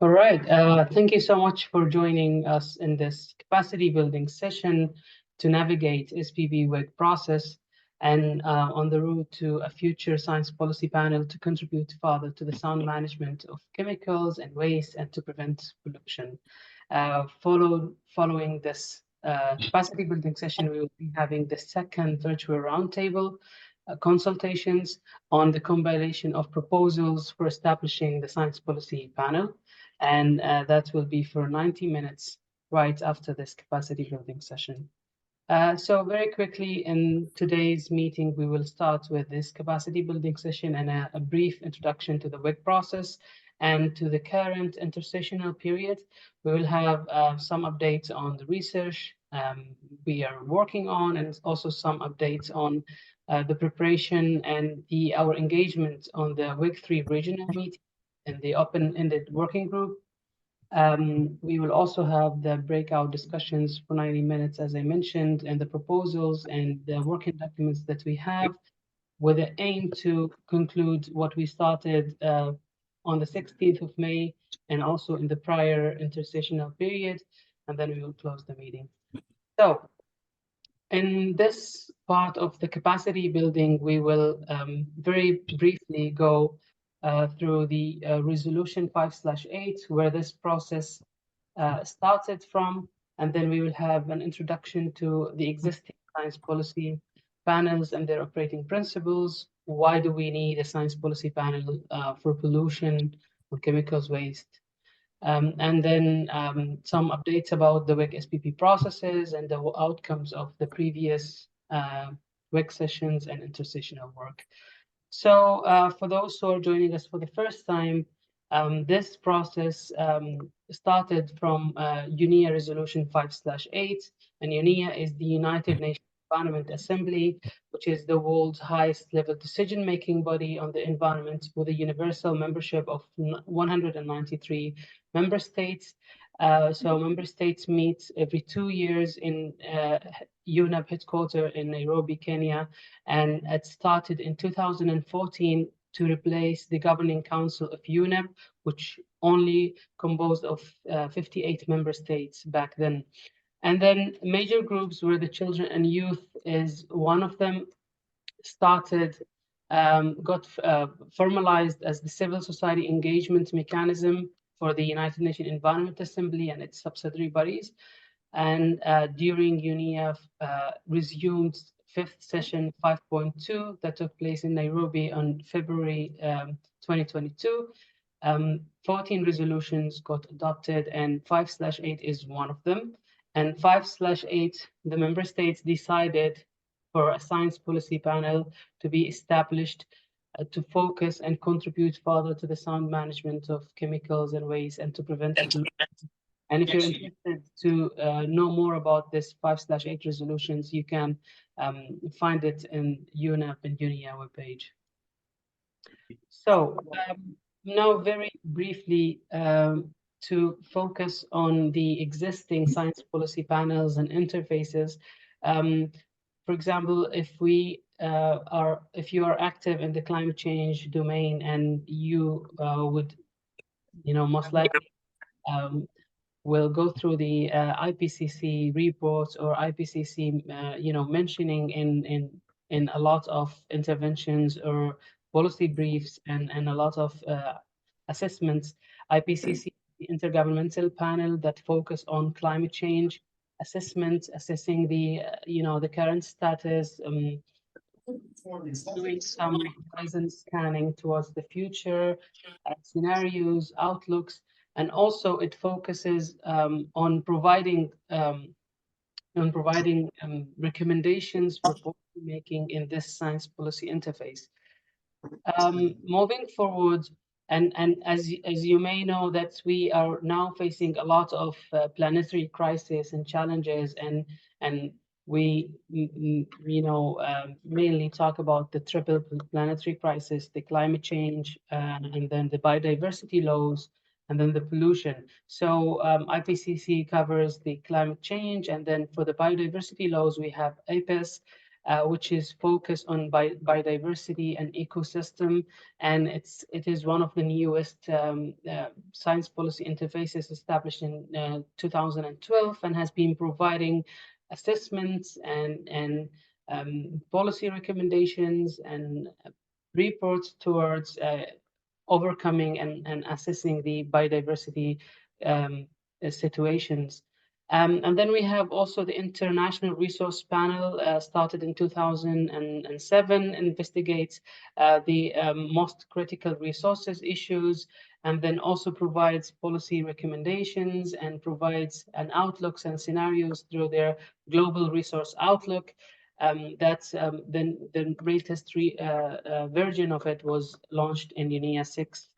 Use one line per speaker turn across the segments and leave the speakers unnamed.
All right. Thank you so much for joining us in this capacity building session to navigate SPP work process and on the route to a future science policy panel to contribute further to the sound management of chemicals and waste and to prevent pollution. Following this capacity building session, we will be having the second virtual roundtable consultations on the compilation of proposals for establishing the science policy panel, and that will be for 90 minutes right after this capacity building session. So very quickly in today's meeting, we will start with this capacity building session and a brief introduction to the WIG process and to the current interstitial period. We will have some updates on the research we are working on, and also some updates on the preparation and our engagement on the WIG3 regional meeting and the open-ended working group. We will also have the breakout discussions for 90 minutes, as I mentioned, and the proposals and the working documents that we have, with the aim to conclude what we started on the 16th of May and also in the prior intersessional period, and then we will close the meeting. So in this part of the capacity building, we will very briefly go through the resolution 5/8, where this process started from, and then we will have an introduction to the existing science policy panels and their operating principles. Why do we need a science policy panel for pollution or chemicals waste? And then some updates about the WIG SPP processes and the outcomes of the previous WIG sessions and intersessional work. So for those who are joining us for the first time, this process started from UNEA Resolution 5/8, and UNEA is the United Nations Environment Assembly, which is the world's highest level decision-making body on the environment with a universal membership of 193 member states. So member states meet every 2 years in UNEP headquarters in Nairobi, Kenya, and it started in 2014 to replace the Governing Council of UNEP, which only composed of 58 member states back then. And then major groups where the children and youth is one of them, got formalized as the civil society engagement mechanism for the United Nations Environment Assembly and its subsidiary bodies. And during UNEF resumed fifth session 5.2 that took place in Nairobi on February 2022. 14 resolutions got adopted, and 5/8 is one of them. And 5/8, the member states decided for a science policy panel to be established to focus and contribute further to the sound management of chemicals and waste and to prevent pollution. And if you're interested to know more about this 5/8 resolutions, you can find it in UNEP and UNEA webpage. So now very briefly to focus on the existing science policy panels and interfaces. For example, if you are active in the climate change domain and you would, most likely will go through the IPCC reports or IPCC, mentioning in a lot of interventions or policy briefs and a lot of assessments. IPCC, the Intergovernmental Panel that focus on climate change assessment, assessing the the current status, doing some horizon scanning towards the future, scenarios, outlooks, and also it focuses on providing recommendations for policy making in this science policy interface. Moving forward, and as you may know, that we are now facing a lot of planetary crisis and challenges, and we mainly talk about the triple planetary crisis, the climate change, and then the biodiversity loss, and then the pollution. So IPCC covers the climate change, and then for the biodiversity laws, we have APES, which is focused on biodiversity and ecosystem, and it is one of the newest science policy interfaces established in 2012, and has been providing assessments and policy recommendations and reports towards overcoming and assessing the biodiversity um, situations. And then we have also the International Resource Panel, started in 2007, investigates the most critical resources issues, and then also provides policy recommendations and provides an outlooks and scenarios through their global resource outlook. That's the latest version of it was launched in UNIA 6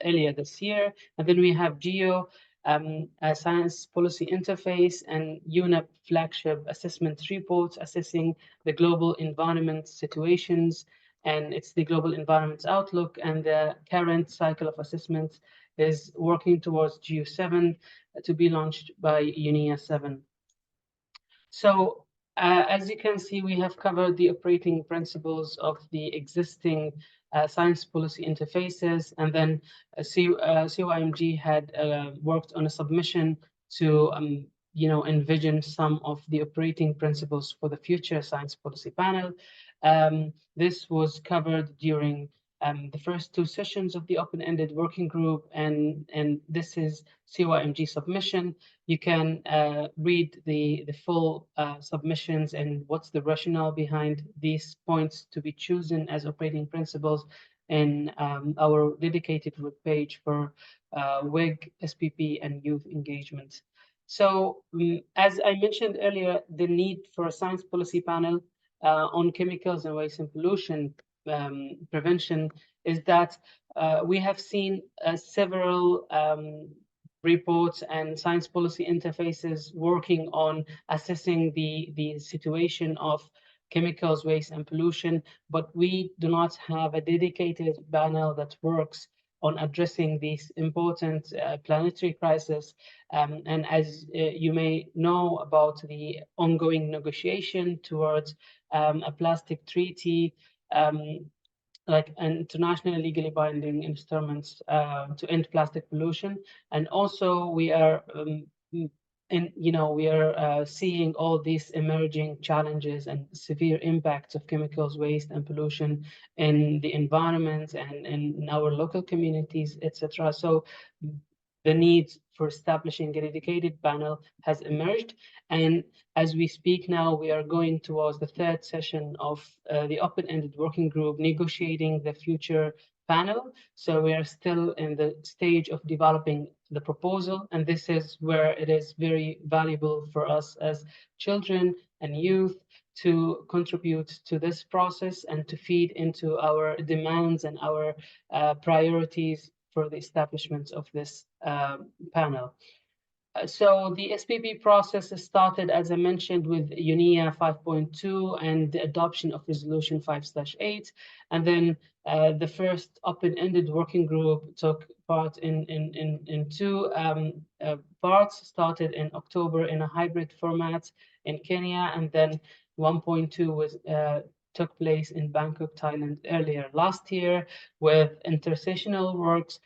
earlier this year. And then we have GEO, a science policy interface, and UNEP flagship assessment reports assessing the global environment situations, and it's the global environment outlook, and the current cycle of assessments is working towards GEO 7 to be launched by UNIA 7. So as you can see, we have covered the operating principles of the existing science policy interfaces, and then CYMG had worked on a submission to envision some of the operating principles for the future science policy panel. This was covered during the first two sessions of the open-ended working group, and this is CYMG submission. You can read the full submissions and what's the rationale behind these points to be chosen as operating principles in our dedicated web page for WIG, SPP, and youth engagement. So as I mentioned earlier, the need for a science policy panel on chemicals and waste and pollution prevention is that we have seen several reports and science policy interfaces working on assessing the situation of chemicals, waste, and pollution, but we do not have a dedicated panel that works on addressing these important planetary crises. And as you may know about the ongoing negotiation towards a plastic treaty, like internationally legally binding instruments to end plastic pollution. And also we are seeing all these emerging challenges and severe impacts of chemicals, waste, and pollution in the environment and in our local communities, etc. So the need for establishing a dedicated panel has emerged. And as we speak now, we are going towards the third session of the open-ended working group negotiating the future panel. So we are still in the stage of developing the proposal, and this is where it is very valuable for us as children and youth to contribute to this process and to feed into our demands and our priorities for the establishment of this panel. So the SPP process started, as I mentioned, with UNIA 5.2 and the adoption of Resolution 5/8. And then the first open-ended working group took part in two parts, started in October in a hybrid format in Kenya, and then 1.2 was took place in Bangkok, Thailand earlier last year with intersessional works,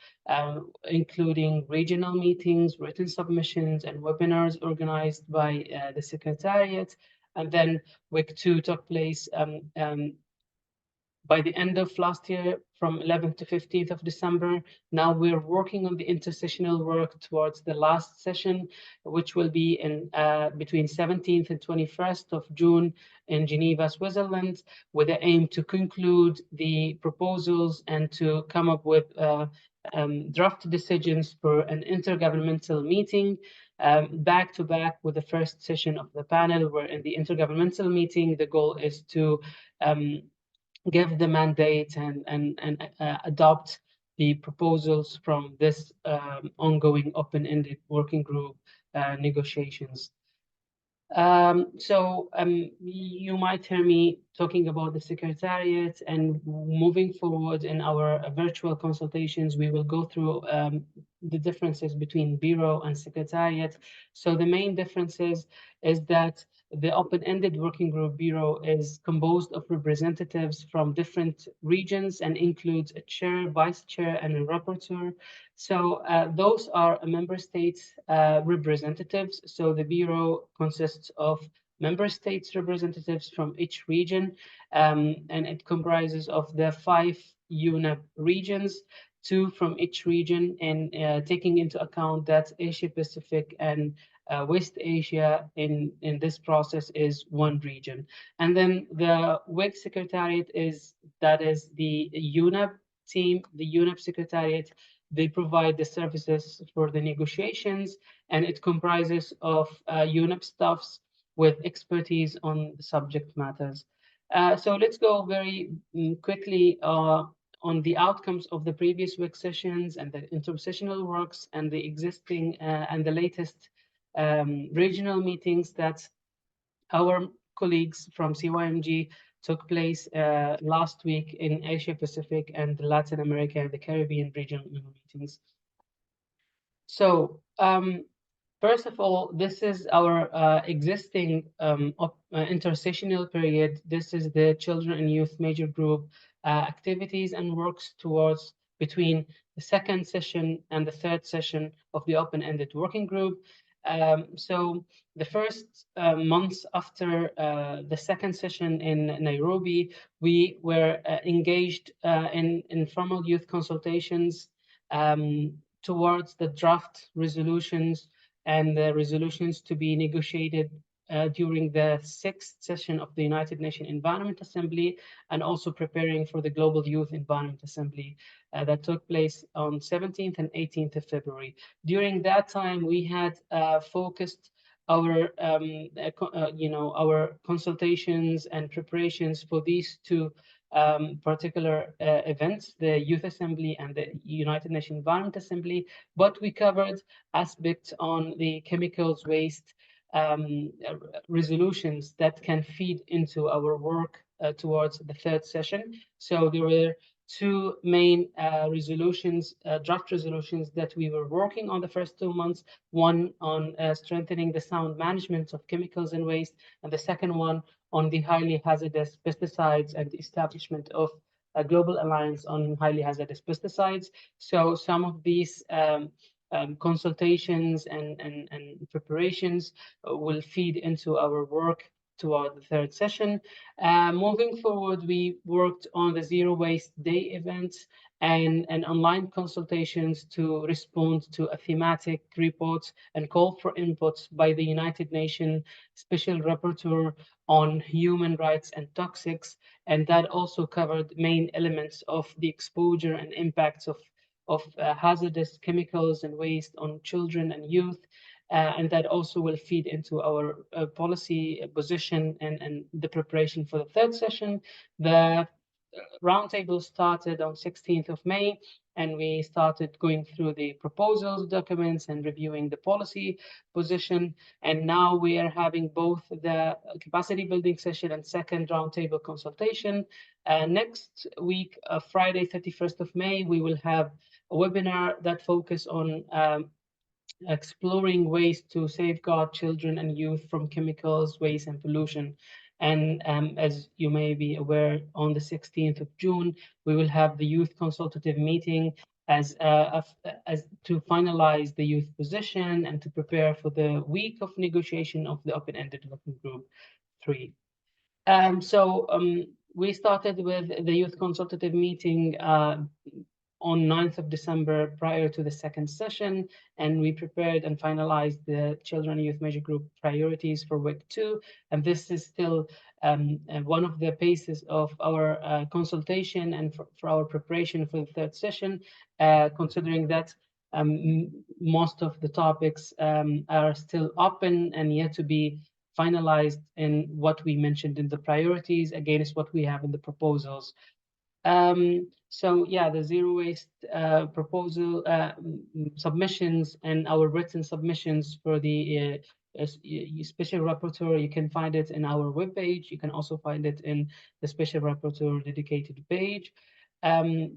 including regional meetings, written submissions, and webinars organized by the Secretariat. And then week 2 took place by the end of last year, from 11th to 15th of December. Now we're working on the intersessional work towards the last session, which will be in between 17th and 21st of June in Geneva, Switzerland, with the aim to conclude the proposals and to come up with draft decisions for an intergovernmental meeting back to back with the first session of the panel, where in the intergovernmental meeting, the goal is to give the mandate and adopt the proposals from this ongoing open-ended working group negotiations. So you might hear me talking about the Secretariat, and moving forward in our virtual consultations, we will go through the differences between Bureau and Secretariat. So the main differences is that the open-ended working group Bureau is composed of representatives from different regions and includes a chair, vice chair, and a rapporteur. So those are member states representatives. So the Bureau consists of member states representatives from each region, and it comprises of the 5 UNEP regions, 2 from each region, and taking into account that Asia Pacific and West Asia in this process is 1 region. And then the WEG Secretariat that is the UNEP team, the UNEP Secretariat. They provide the services for the negotiations, and it comprises of UNEP staffs with expertise on the subject matters. So let's go very quickly on the outcomes of the previous week sessions and the intersessional works and the existing and the latest regional meetings that our colleagues from CYMG took place last week in Asia Pacific and Latin America and the Caribbean regional meetings. So first of all, this is our existing intersessional period. This is the children and youth major group activities and works towards between the second session and the third session of the open-ended working group. So the first months after the second session in Nairobi, we were engaged in informal youth consultations towards the draft resolutions and the resolutions to be negotiated during the 6th session of the United Nations Environment Assembly, and also preparing for the Global Youth Environment Assembly that took place on 17th and 18th of February. During that time, we had focused our, our consultations and preparations for these 2 particular events, the Youth Assembly and the United Nations Environment Assembly, but we covered aspects on the chemicals waste resolutions that can feed into our work towards the third session. So there were 2 main resolutions, draft resolutions that we were working on the first 2 months. One on strengthening the sound management of chemicals and waste, and the second one on the highly hazardous pesticides and the establishment of a global alliance on highly hazardous pesticides. So some of these consultations and preparations will feed into our work toward the third session. Moving forward, we worked on the Zero Waste Day events and online consultations to respond to a thematic report and call for inputs by the United Nations Special Rapporteur on Human Rights and Toxics, and that also covered main elements of the exposure and impacts of hazardous chemicals and waste on children and youth. And that also will feed into our policy position and the preparation for the third session. The roundtable started on 16th of May, and we started going through the proposals documents and reviewing the policy position. And now we are having both the capacity building session and second roundtable consultation. Next week, Friday, 31st of May, we will have a webinar that focus on exploring ways to safeguard children and youth from chemicals, waste, and pollution. And as you may be aware, on the 16th of June, we will have the youth consultative meeting as to finalize the youth position and to prepare for the week of negotiation of the open-ended working group 3. We started with the youth consultative meeting on 9th of December prior to the second session, and we prepared and finalized the children and youth major group priorities for week 2. And this is still one of the bases of our consultation and for our preparation for the third session, considering that most of the topics are still open and yet to be finalized in what we mentioned in the priorities against what we have in the proposals. So yeah, the zero waste proposal submissions and our written submissions for the special rapporteur, you can find it in our webpage. You can also find it in the special rapporteur dedicated page.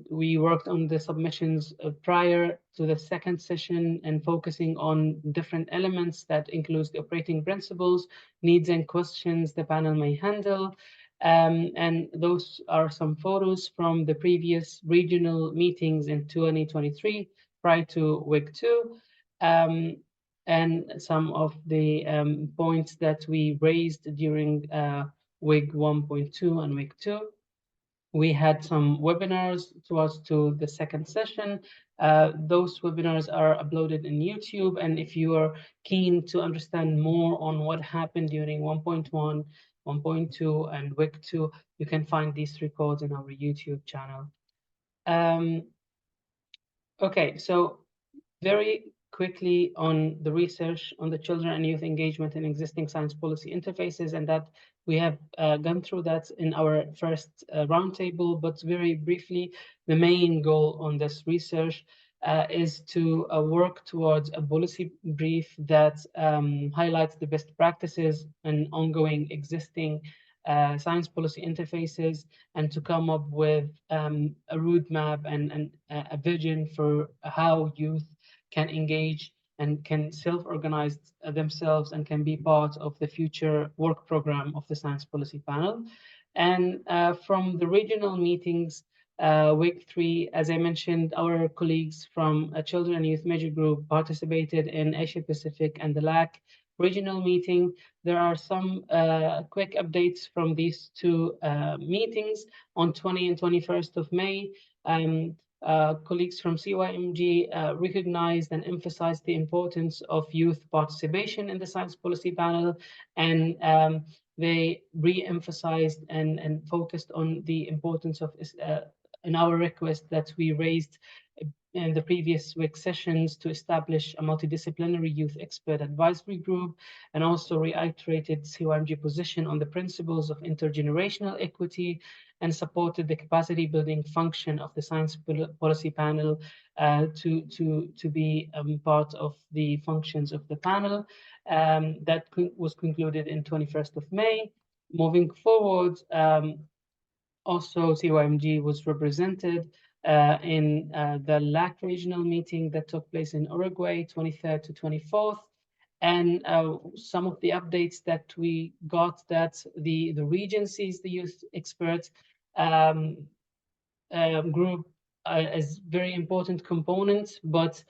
We worked on the submissions prior to the second session and focusing on different elements that includes the operating principles, needs and questions the panel may handle. And those are some photos from the previous regional meetings in 2023 prior to week 2. And some of the points that we raised during week 1.2 and week 2. We had some webinars towards to the second session. Those webinars are uploaded in YouTube, and if you are keen to understand more on what happened during 1.1, 1.2, and week 2, you can find these records in our YouTube channel. Okay, so very quickly on the research on the children and youth engagement in existing science policy interfaces, and that we have gone through that in our first roundtable, but very briefly, the main goal on this research is to work towards a policy brief that highlights the best practices and ongoing existing science policy interfaces, and to come up with a roadmap and a vision for how youth can engage and can self-organize themselves and can be part of the future work program of the Science Policy Panel. And from the regional meetings, week 3, as I mentioned, our colleagues from Children and Youth Major Group participated in Asia Pacific and the LAC regional meeting. There are some quick updates from these two meetings on 20 and 21st of May. Colleagues from CYMG recognized and emphasized the importance of youth participation in the science policy panel, and they re-emphasized and focused on the importance of in our request that we raised in the previous week sessions to establish a multidisciplinary youth expert advisory group, and also reiterated CYMG position on the principles of intergenerational equity, and supported the capacity building function of the science policy panel to be part of the functions of the panel. That was concluded in 21st of May. Moving forward, also CYMG was represented in the LAC regional meeting that took place in Uruguay, 23rd to 24th. And some of the updates that we got, that the regencies, the youth experts group is very important component, but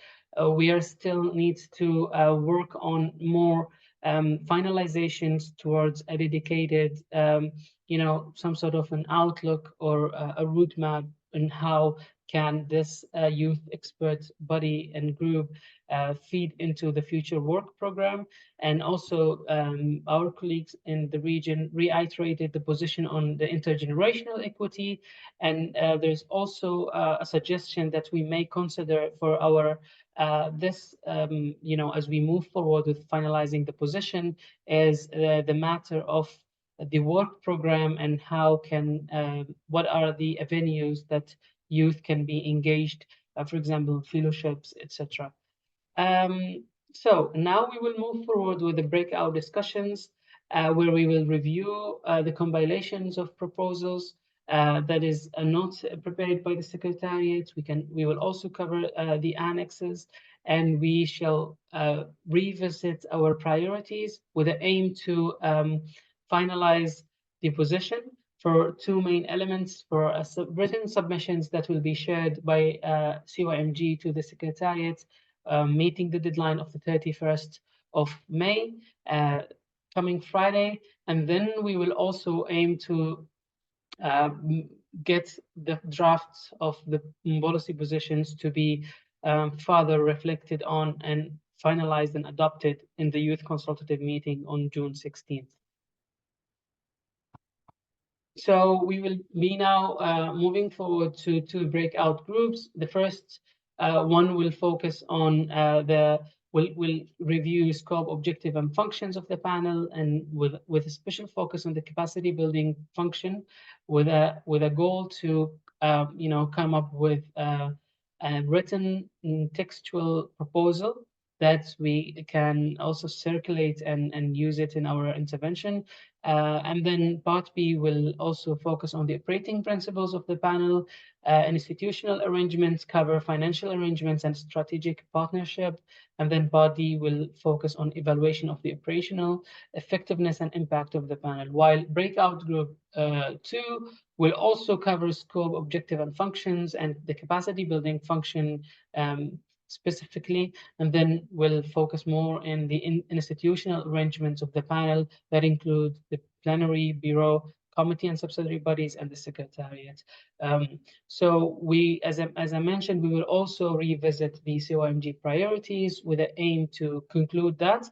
we are still need to work on more finalizations towards a dedicated, some sort of an outlook or a roadmap on how can this youth expert body and group feed into the future work program. And also our colleagues in the region reiterated the position on the intergenerational equity. And there's also a suggestion that we may consider for our this, as we move forward with finalizing the position, is the matter of the work program and how can, what are the avenues that youth can be engaged, for example, fellowships, etc. So now we will move forward with the breakout discussions where we will review the compilations of proposals that is not prepared by the Secretariat. We will also cover the annexes, and we shall revisit our priorities with the aim to finalize the position for two main elements for written submissions that will be shared by CYMG to the Secretariat, meeting the deadline of the 31st of May, coming Friday. And then we will also aim to get the drafts of the policy positions to be further reflected on and finalized and adopted in the youth consultative meeting on June 16th. So we will be now moving forward to two breakout groups. The first one will focus on will review scope, objective, and functions of the panel, and with a special focus on the capacity building function, with a goal to come up with a written textual proposal that we can also circulate and use it in our intervention. And then part B will also focus on the operating principles of the panel. Institutional arrangements cover financial arrangements and strategic partnership. And then part D will focus on evaluation of the operational effectiveness and impact of the panel, while breakout group 2 will also cover scope, objective, and functions, and the capacity building function specifically, and then we'll focus more in the institutional arrangements of the panel that include the plenary, bureau, committee and subsidiary bodies, and the secretariat. So as I mentioned, we will also revisit the CYMG priorities with the aim to conclude that.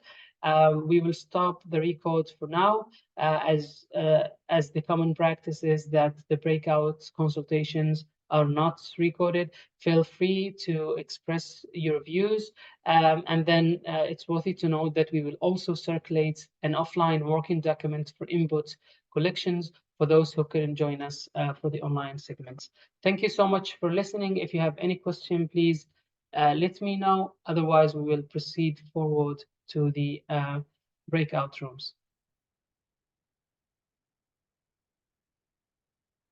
We will stop the records for now, as the common practice is that the breakout consultations are not recorded. Feel free to express your views. And then it's worthy to note that we will also circulate an offline working document for input collections for those who couldn't join us for the online segments. Thank you so much for listening. If you have any question, please let me know. Otherwise, we will proceed forward to the breakout rooms.